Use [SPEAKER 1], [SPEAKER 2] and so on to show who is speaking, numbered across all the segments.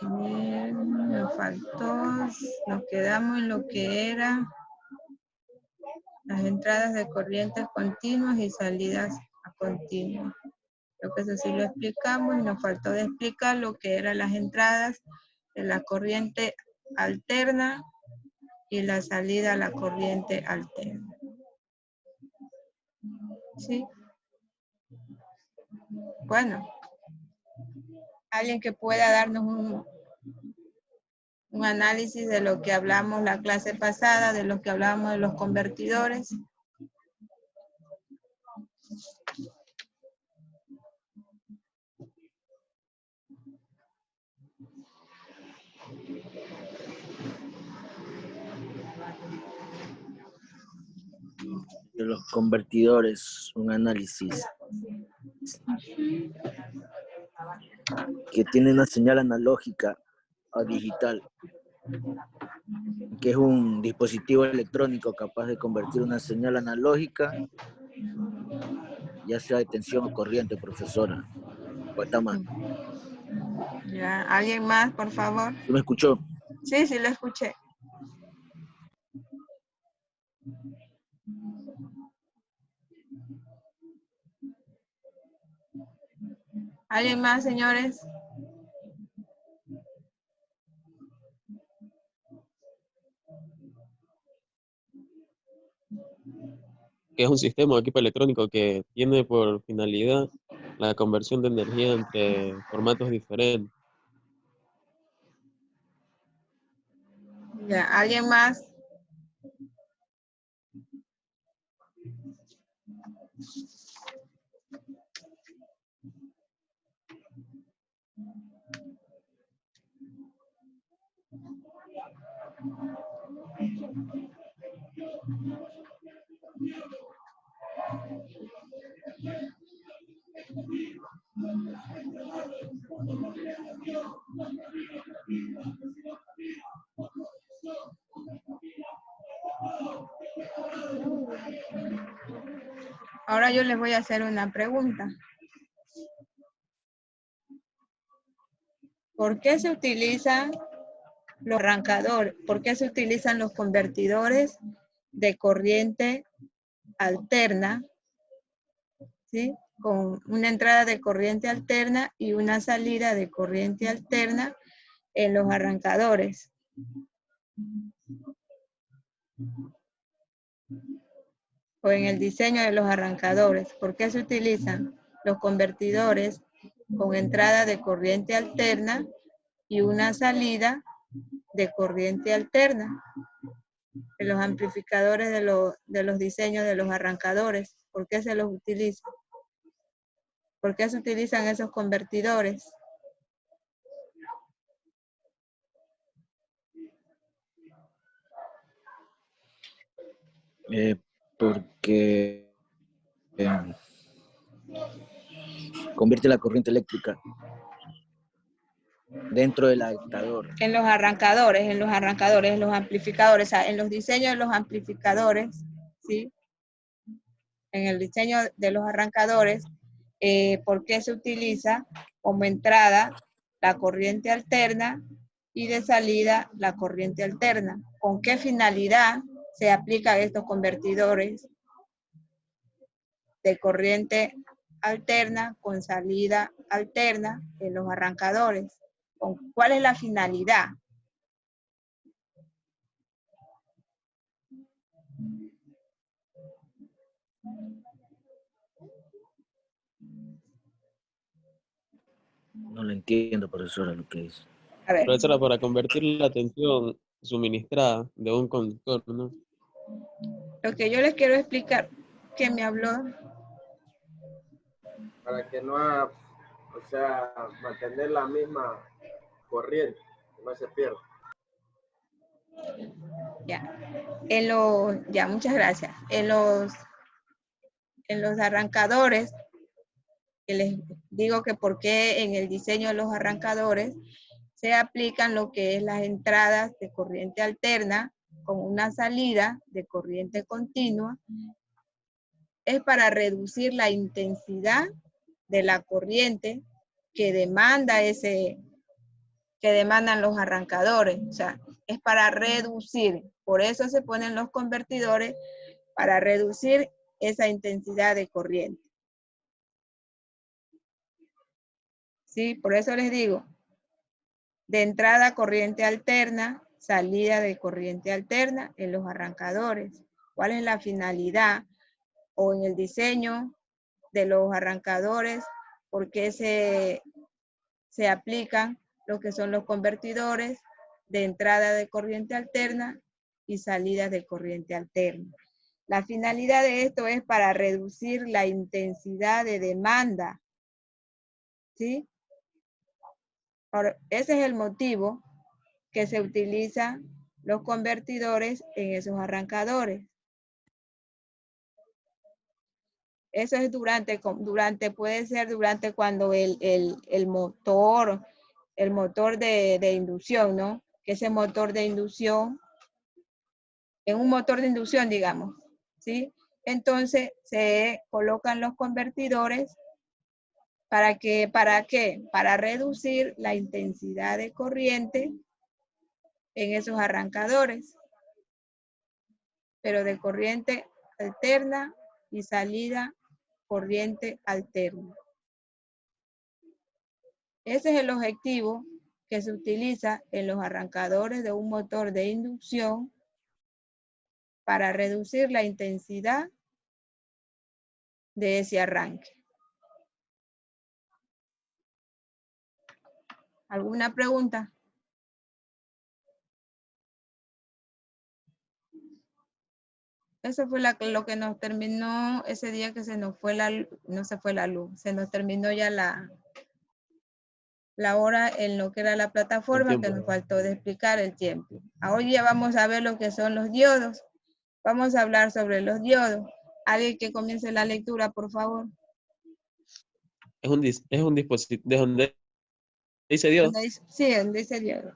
[SPEAKER 1] Bien, me faltó, nos quedamos en lo que era las entradas de corrientes continuas y salidas a continuas. Creo que eso sí lo explicamos y nos faltó de explicar lo que eran las entradas de la corriente alterna y la salida a la corriente alterna. ¿Sí? Bueno, alguien que pueda darnos un análisis de lo que hablamos la clase pasada, de lo que hablábamos de los convertidores.
[SPEAKER 2] De los convertidores, un análisis que tiene una señal analógica a digital, que es un dispositivo electrónico capaz de convertir una señal analógica, ya sea de tensión o corriente, profesora. ¿O está mal?
[SPEAKER 1] Ya, ¿alguien más, por favor?
[SPEAKER 2] ¿Sí me escuchó?
[SPEAKER 1] Sí, sí lo escuché. ¿Alguien más, señores?
[SPEAKER 3] Que es un sistema o equipo electrónico que tiene por finalidad la conversión de energía entre formatos diferentes.
[SPEAKER 1] Ya, ¿alguien más? Ahora yo les voy a hacer una pregunta. ¿Por qué se utilizan los arrancadores? ¿Por qué se utilizan los convertidores de corriente alterna? ¿Sí? Con una entrada de corriente alterna y una salida de corriente alterna en los arrancadores. O en el diseño de los arrancadores. ¿Por qué se utilizan los convertidores con entrada de corriente alterna y una salida de corriente alterna? En los amplificadores de los diseños de los arrancadores. ¿Por qué se los utiliza? ¿Por qué se utilizan esos convertidores?
[SPEAKER 2] Porque convierte la corriente eléctrica dentro del adaptador.
[SPEAKER 1] En los arrancadores, en los amplificadores, o sea, en los diseños de los amplificadores, ¿sí? En el diseño de los arrancadores, ¿por qué se utiliza como entrada la corriente alterna y de salida la corriente alterna? ¿Con qué finalidad se aplican estos convertidores de corriente alterna con salida alterna en los arrancadores? ¿Cuál es la finalidad?
[SPEAKER 2] No lo entiendo, profesora, lo que es.
[SPEAKER 1] A ver.
[SPEAKER 3] Profesora, para convertir la tensión suministrada de un conductor, ¿no?
[SPEAKER 1] Lo que yo les quiero explicar, que me habló.
[SPEAKER 4] Para que no, o sea, mantener la misma corriente, que no se pierda.
[SPEAKER 1] Ya, ya, muchas gracias. En los arrancadores, que les digo que por qué en el diseño de los arrancadores se aplican lo que es las entradas de corriente alterna con una salida de corriente continua, es para reducir la intensidad de la corriente que demandan los arrancadores. O sea, es para reducir. Por eso se ponen los convertidores, para reducir esa intensidad de corriente. ¿Sí? Por eso les digo, de entrada corriente alterna, salida de corriente alterna en los arrancadores. ¿Cuál es la finalidad? O en el diseño de los arrancadores, ¿por qué se aplican lo que son los convertidores de entrada de corriente alterna y salida de corriente alterna? La finalidad de esto es para reducir la intensidad de demanda. ¿Sí? Ahora, ese es el motivo que se utilizan los convertidores en esos arrancadores. Eso es puede ser durante cuando el motor de inducción, ¿no? Que ese motor de inducción, en un motor de inducción, digamos, ¿sí? Entonces, se colocan los convertidores ¿para qué? Para reducir la intensidad de corriente en esos arrancadores, pero de corriente alterna y salida corriente alterna. Ese es el objetivo que se utiliza en los arrancadores de un motor de inducción para reducir la intensidad de ese arranque. ¿Alguna pregunta? Eso fue lo que nos terminó ese día que se nos fue no se fue la luz, se nos terminó ya la hora en lo que era la plataforma, que nos faltó de explicar el tiempo. Ahora ya vamos a ver lo que son los diodos. Vamos a hablar sobre los diodos. Alguien que comience la lectura, por favor.
[SPEAKER 3] Es un dispositivo, ¿de dónde dice diodo?
[SPEAKER 1] Sí, donde dice diodo.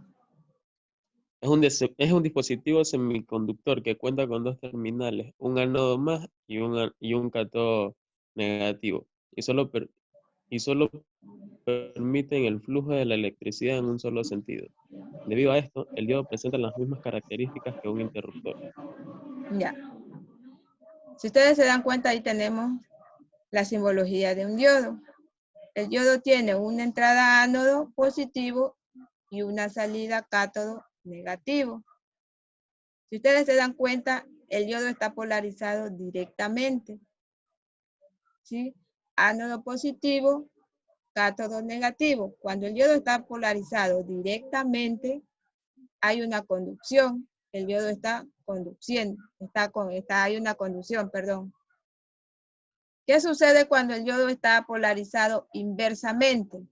[SPEAKER 3] Es un dispositivo semiconductor que cuenta con dos terminales, un ánodo más y un cátodo negativo, y solo permiten el flujo de la electricidad en un solo sentido. Debido a esto, el diodo presenta las mismas características que un interruptor.
[SPEAKER 1] Ya. Si ustedes se dan cuenta, ahí tenemos la simbología de un diodo. El diodo tiene una entrada ánodo positivo y una salida cátodo negativo. Si ustedes se dan cuenta, el diodo está polarizado directamente. ¿Sí? Ánodo positivo, cátodo negativo. Cuando el diodo está polarizado directamente, hay una conducción. El diodo está conduciendo. Hay una conducción, perdón. ¿Qué sucede cuando el diodo está polarizado inversamente?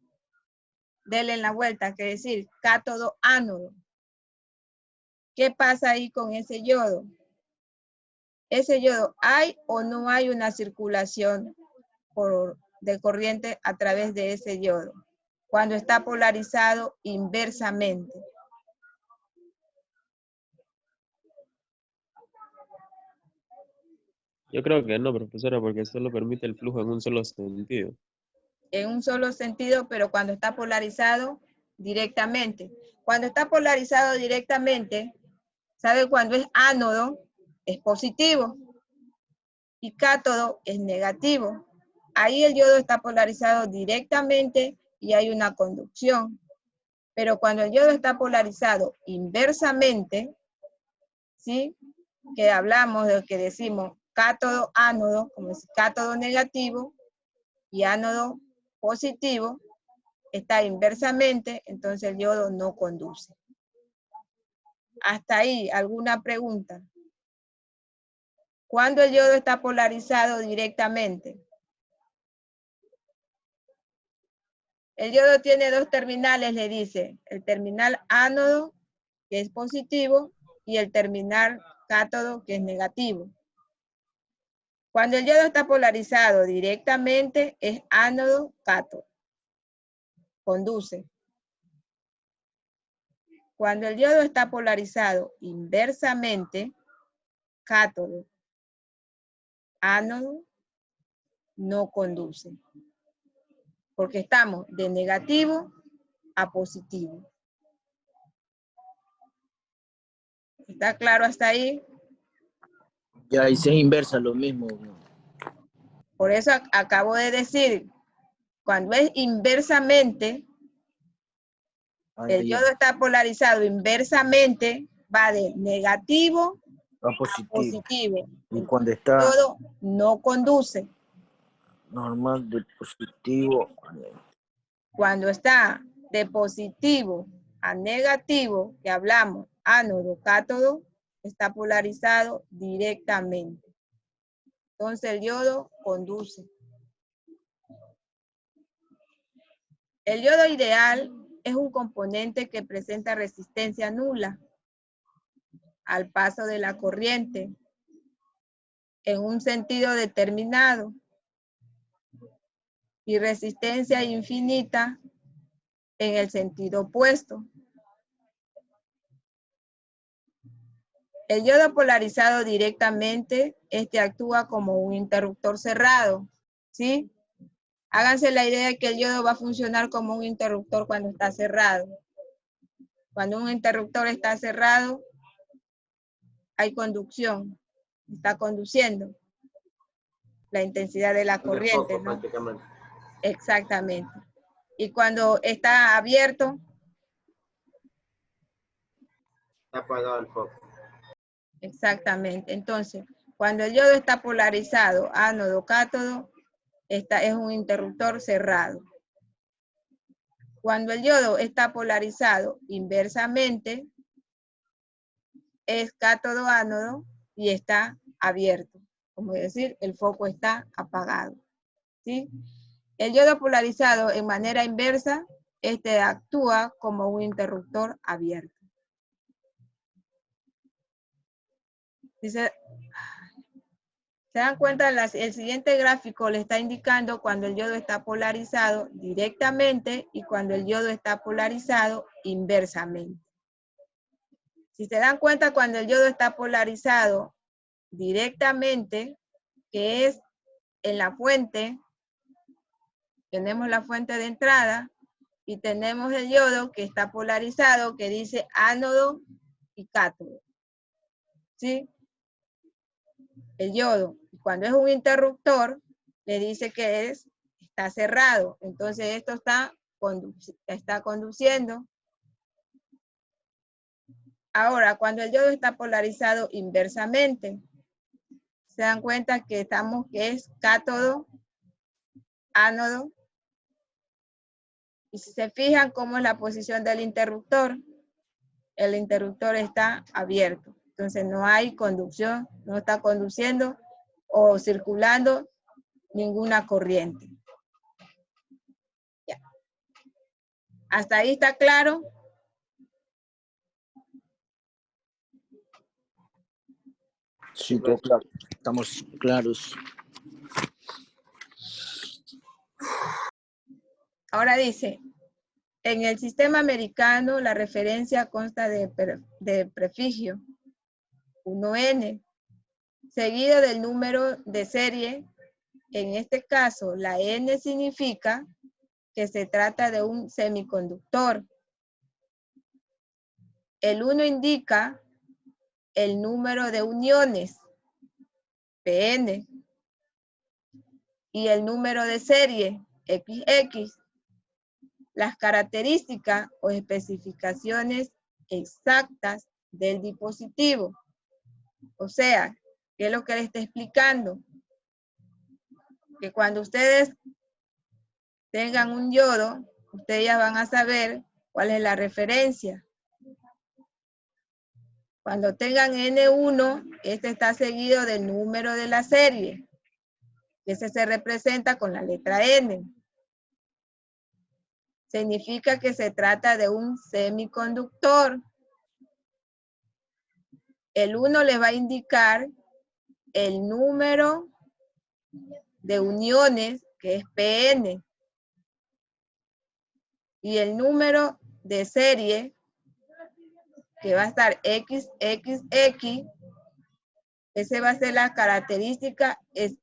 [SPEAKER 1] Denle la vuelta, que decir, cátodo ánodo. ¿Qué pasa ahí con ese yodo? Ese yodo, ¿hay o no hay una circulación de corriente a través de ese yodo? Cuando está polarizado inversamente.
[SPEAKER 3] Yo creo que no, profesora, porque solo permite el flujo en un solo sentido.
[SPEAKER 1] En un solo sentido, pero cuando está polarizado directamente. Cuando está polarizado directamente, ¿sabe? Cuando es ánodo, es positivo. Y cátodo es negativo. Ahí el yodo está polarizado directamente y hay una conducción. Pero cuando el yodo está polarizado inversamente, ¿sí? Que hablamos de lo que decimos cátodo, ánodo, como es cátodo negativo y ánodo positivo, está inversamente, entonces el yodo no conduce. Hasta ahí, ¿alguna pregunta? ¿Cuándo el yodo está polarizado directamente? El yodo tiene dos terminales, le dice. El terminal ánodo, que es positivo, y el terminal cátodo, que es negativo. Cuando el yodo está polarizado directamente, es ánodo-cátodo. Conduce. Cuando el yodo está polarizado inversamente, cátodo, ánodo, no conduce. Porque estamos de negativo a positivo. ¿Está claro hasta ahí?
[SPEAKER 2] Ya hice inversa lo mismo.
[SPEAKER 1] Por eso acabo de decir, cuando es inversamente, el yodo está polarizado inversamente, va de negativo
[SPEAKER 2] A
[SPEAKER 1] a
[SPEAKER 2] positivo.
[SPEAKER 1] positivo.
[SPEAKER 2] Y cuando
[SPEAKER 1] El
[SPEAKER 2] está
[SPEAKER 1] yodo no conduce.
[SPEAKER 2] normal de positivo.
[SPEAKER 1] Cuando está de positivo a negativo, que hablamos, ánodo, cátodo, está polarizado directamente. Entonces el yodo conduce. El yodo ideal es un componente que presenta resistencia nula al paso de la corriente en un sentido determinado y resistencia infinita en el sentido opuesto. El yodo polarizado directamente, actúa como un interruptor cerrado, ¿sí? Háganse la idea de que el yodo va a funcionar como un interruptor cuando está cerrado. Cuando un interruptor está cerrado, hay conducción, está conduciendo la intensidad de la corriente, ¿no? Exactamente. Y cuando está abierto,
[SPEAKER 4] Está apagado el foco.
[SPEAKER 1] exactamente. Entonces, cuando el yodo está polarizado, ánodo, cátodo, es un interruptor cerrado. Cuando el yodo está polarizado inversamente, es cátodo, ánodo y está abierto. Como decir, el foco está apagado. ¿Sí? El yodo polarizado en manera inversa, actúa como un interruptor abierto. Dice, ¿se dan cuenta? El siguiente gráfico le está indicando cuando el yodo está polarizado directamente y cuando el yodo está polarizado inversamente. Si se dan cuenta, cuando el yodo está polarizado directamente, que es en la fuente, tenemos la fuente de entrada y tenemos el yodo que está polarizado, que dice ánodo y cátodo. ¿Sí? El yodo, cuando es un interruptor, le dice que está cerrado. Entonces esto está conduciendo. Ahora, cuando el yodo está polarizado inversamente, se dan cuenta que es cátodo, ánodo. Y si se fijan cómo es la posición del interruptor, el interruptor está abierto. Entonces no hay conducción, no está conduciendo o circulando ninguna corriente. Ya. ¿Hasta ahí está claro?
[SPEAKER 2] Sí, todo claro. Estamos claros.
[SPEAKER 1] Ahora dice, en el sistema americano la referencia consta de prefijo 1N, seguido del número de serie. En este caso, la N significa que se trata de un semiconductor. El 1 indica el número de uniones, PN, y el número de serie, XX, las características o especificaciones exactas del dispositivo. O sea, ¿qué es lo que le está explicando? Que cuando ustedes tengan un yodo, ustedes ya van a saber cuál es la referencia. Cuando tengan N1, este está seguido del número de la serie. Ese se representa con la letra N. Significa que se trata de un semiconductor. El 1 les va a indicar el número de uniones, que es PN. Y el número de serie, que va a estar XXX, ese va a ser la característica de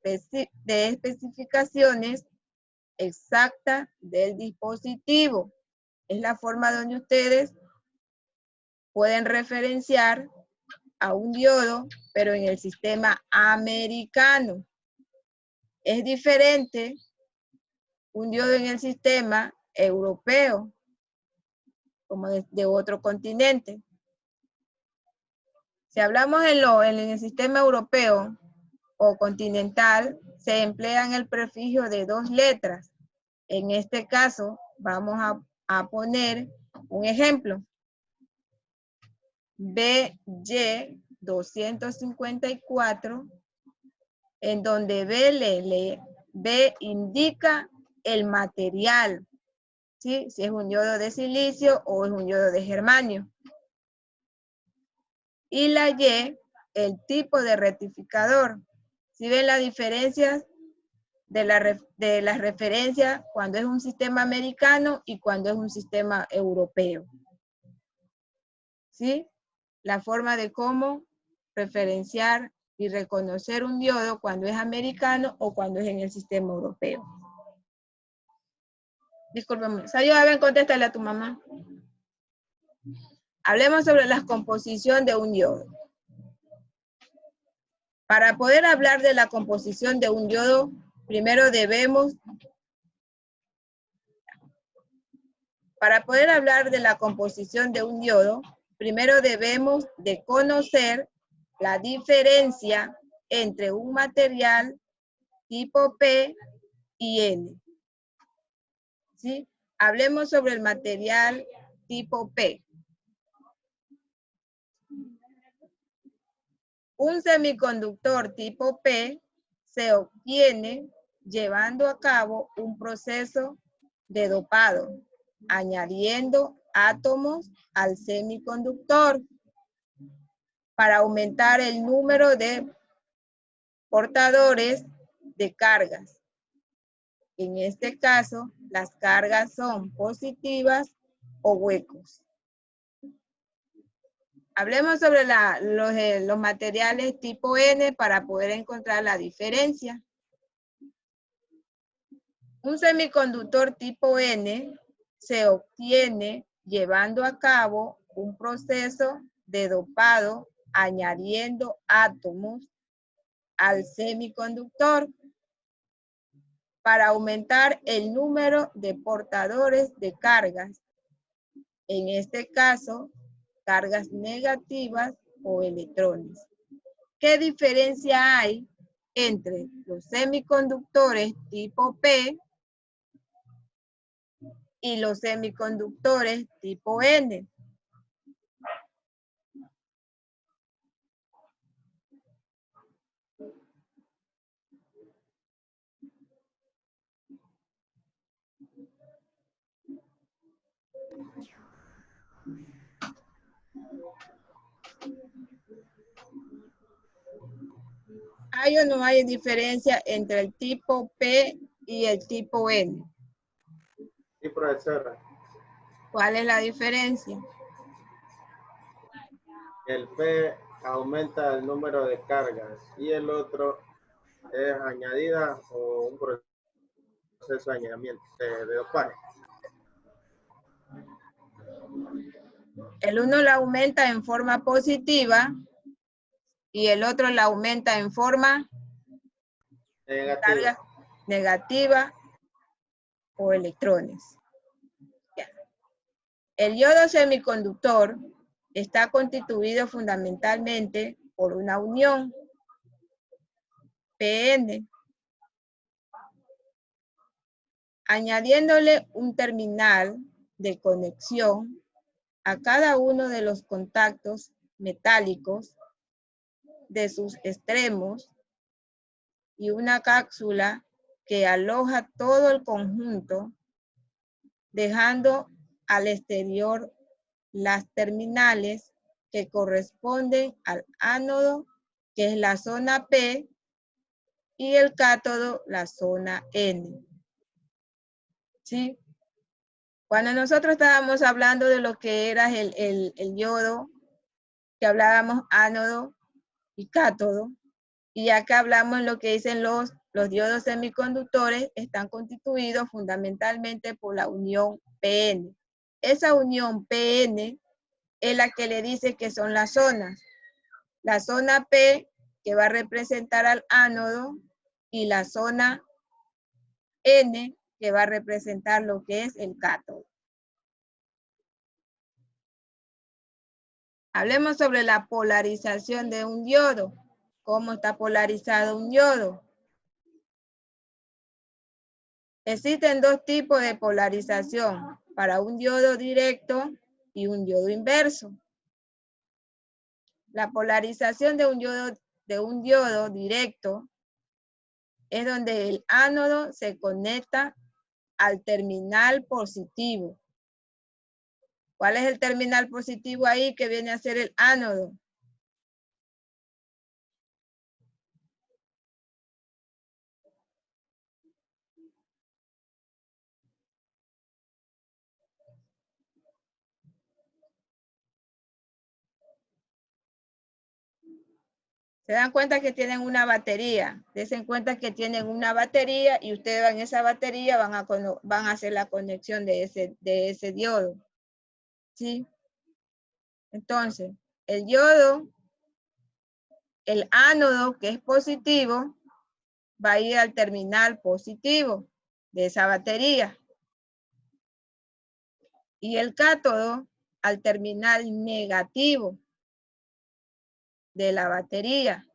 [SPEAKER 1] especificaciones exactas del dispositivo. Es la forma donde ustedes pueden referenciar a un diodo, pero en el sistema americano. Es diferente un diodo en el sistema europeo, como de otro continente. Si hablamos en el sistema europeo o continental, se emplean el prefijo de 2 letras. En este caso, vamos a poner un ejemplo. BY254, en donde B indica el material, ¿sí? Si es un diodo de silicio o es un diodo de germanio. Y la Y, el tipo de rectificador. ¿Sí ven las diferencias de las referencias cuando es un sistema americano y cuando es un sistema europeo? ¿Sí? La forma de cómo referenciar y reconocer un diodo cuando es americano o cuando es en el sistema europeo. Discúlpame. Sayo, a ver, contéstale a tu mamá. Hablemos sobre la composición de un diodo. Para poder hablar de la composición de un diodo, primero debemos, de conocer la diferencia entre un material tipo P y N. ¿Sí? Hablemos sobre el material tipo P. Un semiconductor tipo P se obtiene llevando a cabo un proceso de dopado, añadiendo átomos al semiconductor para aumentar el número de portadores de cargas. En este caso, las cargas son positivas o huecos. Hablemos sobre los materiales tipo N para poder encontrar la diferencia. Un semiconductor tipo N se obtiene llevando a cabo un proceso de dopado añadiendo átomos al semiconductor para aumentar el número de portadores de cargas. En este caso, cargas negativas o electrones. ¿Qué diferencia hay entre los semiconductores tipo P y los semiconductores tipo N? ¿Hay o no hay diferencia entre el tipo P y el tipo N?
[SPEAKER 4] Sí, profesora.
[SPEAKER 1] ¿Cuál es la diferencia?
[SPEAKER 4] El P aumenta el número de cargas y el otro es añadida o un proceso de añadimiento de dopaje.
[SPEAKER 1] El uno la aumenta en forma positiva y el otro la aumenta en forma
[SPEAKER 4] Negativa.
[SPEAKER 1] negativa o electrones. El yodo semiconductor está constituido fundamentalmente por una unión PN, añadiéndole un terminal de conexión a cada uno de los contactos metálicos de sus extremos y una cápsula que aloja todo el conjunto, dejando al exterior las terminales que corresponden al ánodo, que es la zona P, y el cátodo, la zona N. ¿Sí? Cuando nosotros estábamos hablando de lo que era el yodo, que hablábamos ánodo y cátodo, y acá hablamos en lo que dicen los diodos semiconductores, están constituidos fundamentalmente por la unión PN. Esa unión PN es la que le dice que son las zonas. La zona P, que va a representar al ánodo, y la zona N, que va a representar lo que es el cátodo. Hablemos sobre la polarización de un diodo. ¿Cómo está polarizado un diodo? Existen dos tipos de polarización, para un diodo directo y un diodo inverso. La polarización de un diodo directo es donde el ánodo se conecta al terminal positivo. ¿Cuál es el terminal positivo ahí que viene a ser el ánodo? Se dan cuenta que tienen una batería. Desen cuenta que tienen una batería y ustedes en esa batería van a hacer la conexión de ese diodo. ¿Sí? Entonces, el diodo, el ánodo que es positivo, va a ir al terminal positivo de esa batería. Y el cátodo al terminal negativo de la batería.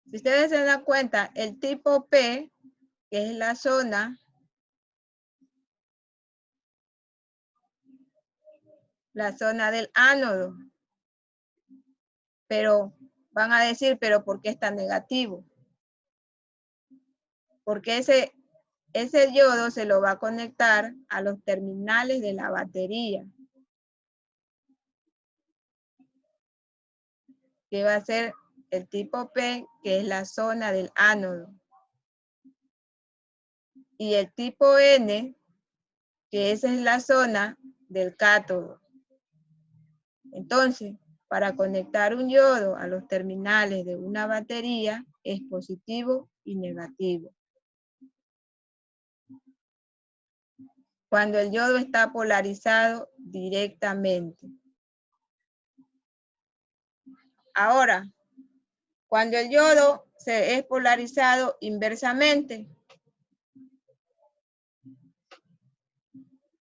[SPEAKER 1] Si ustedes se dan cuenta, el tipo P, que es la zona del ánodo. Pero van a decir, pero ¿por qué está negativo? Porque ese diodo se lo va a conectar a los terminales de la batería, que va a ser el tipo P, que es la zona del ánodo. Y el tipo N, que esa es la zona del cátodo. Entonces, para conectar un diodo a los terminales de una batería es positivo y negativo. Cuando el diodo está polarizado directamente. Ahora, cuando el diodo es polarizado inversamente,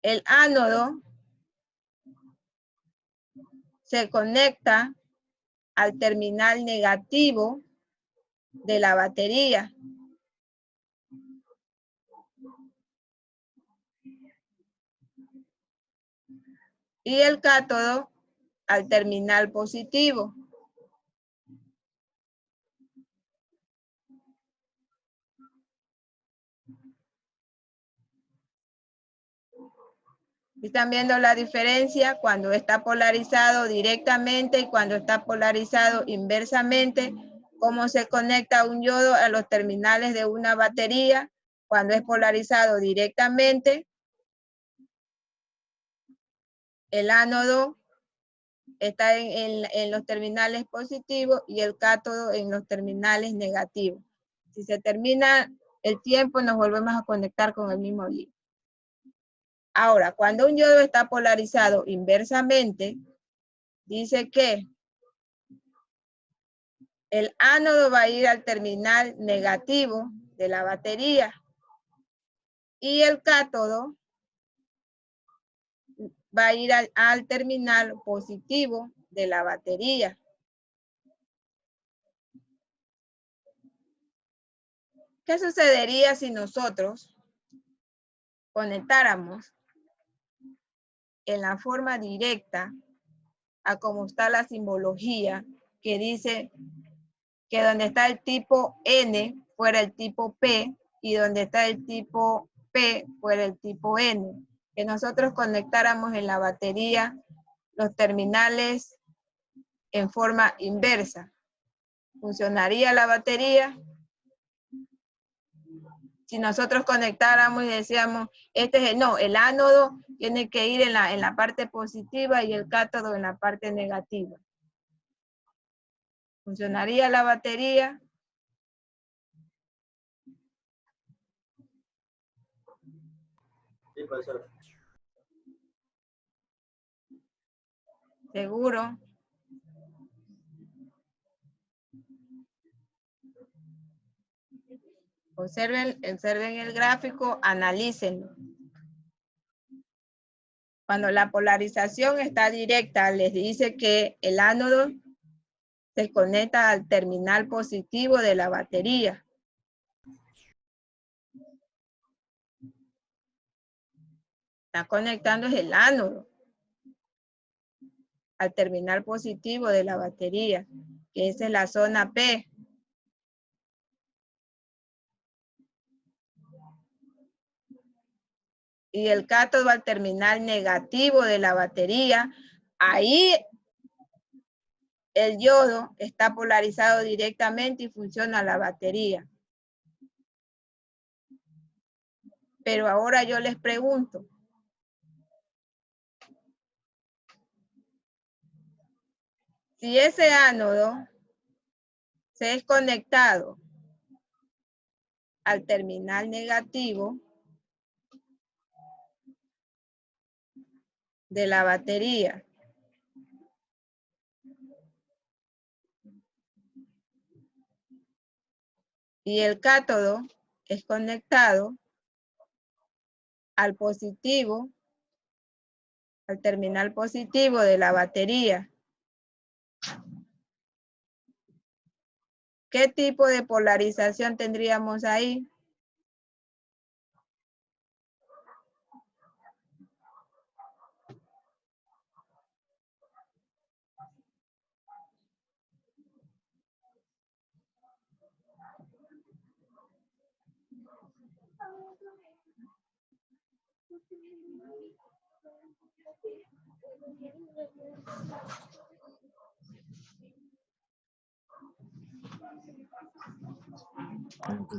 [SPEAKER 1] el ánodo se conecta al terminal negativo de la batería. Y el cátodo al terminal positivo. ¿Están viendo la diferencia cuando está polarizado directamente y cuando está polarizado inversamente? ¿Cómo se conecta un diodo a los terminales de una batería cuando es polarizado directamente? El ánodo está en los terminales positivos y el cátodo en los terminales negativos. Si se termina el tiempo, nos volvemos a conectar con el mismo día. Ahora, cuando un diodo está polarizado inversamente, dice que el ánodo va a ir al terminal negativo de la batería y el cátodo va a ir al terminal positivo de la batería. ¿Qué sucedería si nosotros conectáramos en la forma directa a cómo está la simbología que dice que donde está el tipo N fuera el tipo P y donde está el tipo P fuera el tipo N? Que nosotros conectáramos en la batería los terminales en forma inversa. ¿Funcionaría la batería? Si nosotros conectáramos y decíamos, el ánodo tiene que ir en la parte positiva y el cátodo en la parte negativa. ¿Funcionaría la batería?
[SPEAKER 4] Sí, profesor.
[SPEAKER 1] Seguro. Observen el gráfico, analícenlo. Cuando la polarización está directa, les dice que el ánodo se conecta al terminal positivo de la batería. Está conectando el ánodo al terminal positivo de la batería, que esa es la zona P. Y el cátodo al terminal negativo de la batería. Ahí el yodo está polarizado directamente y funciona la batería. Pero ahora yo les pregunto, si ese ánodo se es conectado al terminal negativo de la batería, y el cátodo es conectado al positivo, al terminal positivo de la batería, ¿qué tipo de polarización tendríamos ahí?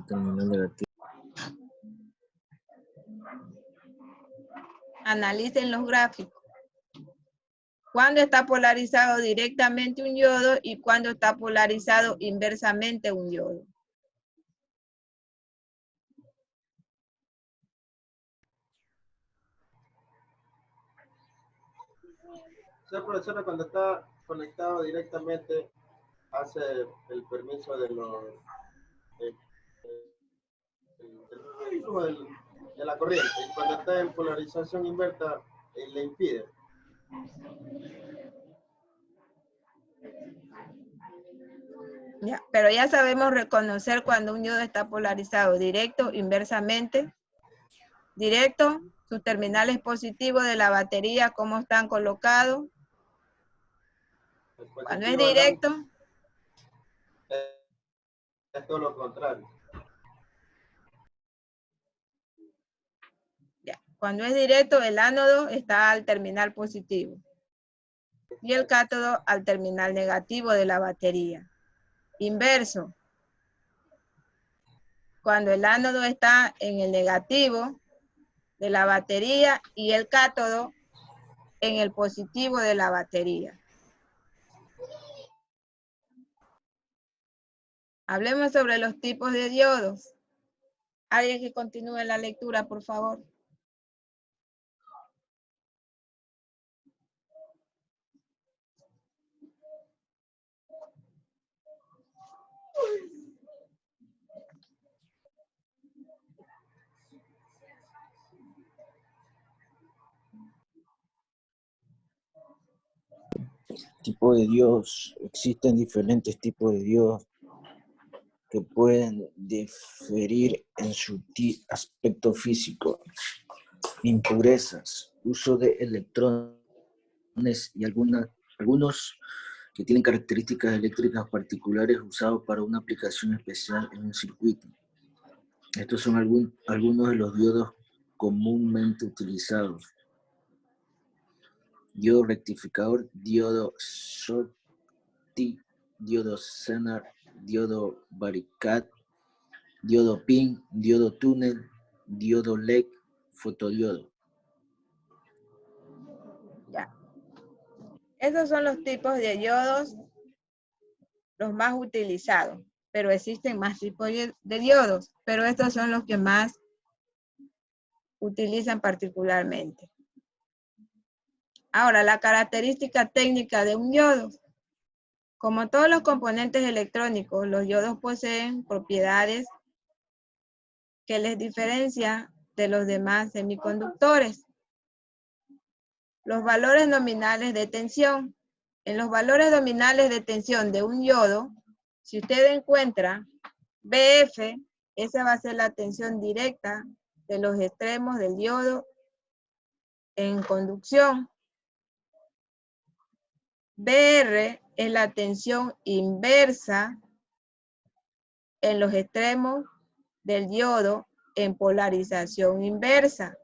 [SPEAKER 2] Terminal negativo.
[SPEAKER 1] Analicen los gráficos. ¿Cuándo está polarizado directamente un yodo y cuándo está polarizado inversamente un yodo?
[SPEAKER 4] O sea, profesora, cuando está conectado directamente, hace el permiso de los del flujo de la corriente. Y cuando está en polarización inversa, le impide.
[SPEAKER 1] Ya, pero ya sabemos reconocer cuando un yodo está polarizado directo, inversamente. Directo, sus terminales positivos de la batería, ¿cómo están colocados? Cuando es directo,
[SPEAKER 4] Es todo lo contrario.
[SPEAKER 1] ya. Cuando es directo, el ánodo está al terminal positivo y el cátodo al terminal negativo de la batería. Inverso, cuando el ánodo está en el negativo de la batería y el cátodo en el positivo de la batería. Hablemos sobre los tipos de diodos. Alguien que continúe la lectura, por favor.
[SPEAKER 2] Tipo de diodos. Existen diferentes tipos de diodos. que pueden diferir en su aspecto físico, impurezas, uso de electrones y algunos que tienen características eléctricas particulares usados para una aplicación especial en un circuito. Estos son algunos de los diodos comúnmente utilizados: diodo rectificador, diodo Schottky, diodo Zener, diodo Baricat, diodo PIN, diodo túnel, diodo LED, fotodiodo.
[SPEAKER 1] Ya. Esos son los tipos de diodos, los más utilizados, pero existen más tipos de diodos, pero estos son los que más utilizan particularmente. Ahora, la característica técnica de un diodo. Como todos los componentes electrónicos, los diodos poseen propiedades que les diferencian de los demás semiconductores. Los valores nominales de tensión. En los valores nominales de tensión de un diodo, si usted encuentra BF, esa va a ser la tensión directa de los extremos del diodo en conducción. BR es la tensión inversa en los extremos del diodo en polarización inversa.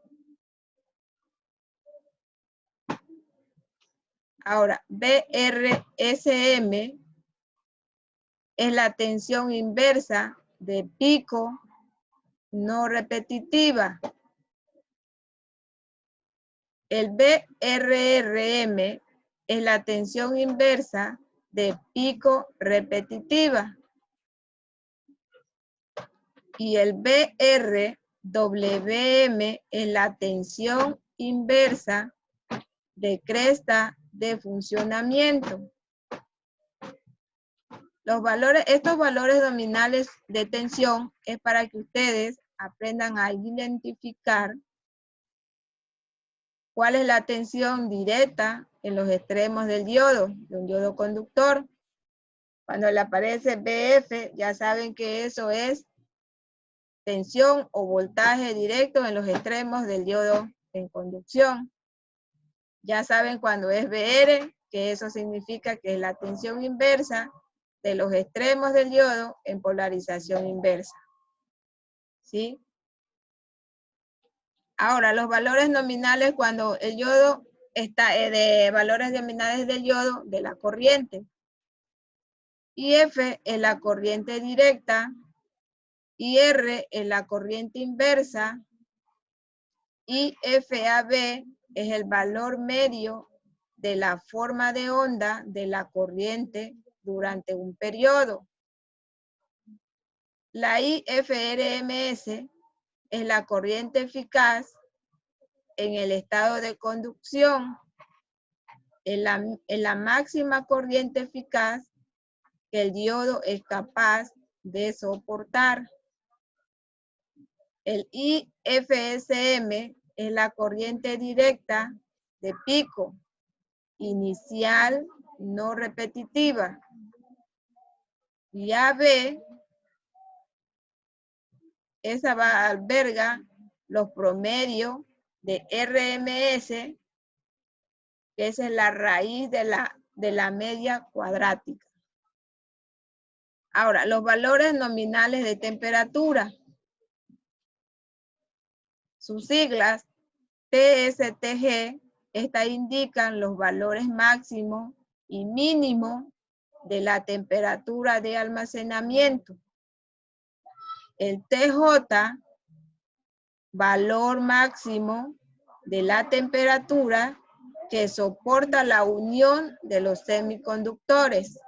[SPEAKER 1] Ahora, BRSM es la tensión inversa de pico no repetitiva. El BRRM es la tensión inversa de pico repetitiva. Y el BRWM es la tensión inversa de cresta de funcionamiento. Estos valores nominales de tensión es para que ustedes aprendan a identificar cuál es la tensión directa en los extremos del diodo, de un diodo conductor. Cuando le aparece BF, ya saben que eso es tensión o voltaje directo en los extremos del diodo en conducción. Ya saben cuando es BR, que eso significa que es la tensión inversa de los extremos del diodo en polarización inversa. ¿Sí? Ahora, los valores nominales cuando el diodo está de valores nominales del diodo de la corriente. IF es la corriente directa, IR es la corriente inversa, y FAB es el valor medio de la forma de onda de la corriente durante un periodo. La IFRMS es la corriente eficaz en el estado de conducción, en la máxima corriente eficaz que el diodo es capaz de soportar. El IFSM es la corriente directa de pico, inicial no repetitiva. Y AB, esa alberga los promedios de RMS, que esa es la raíz de la media cuadrática. Ahora, los valores nominales de temperatura. Sus siglas TSTG, estas indican los valores máximos y mínimos de la temperatura de almacenamiento. El TJ, valor máximo de la temperatura que soporta la unión de los semiconductores.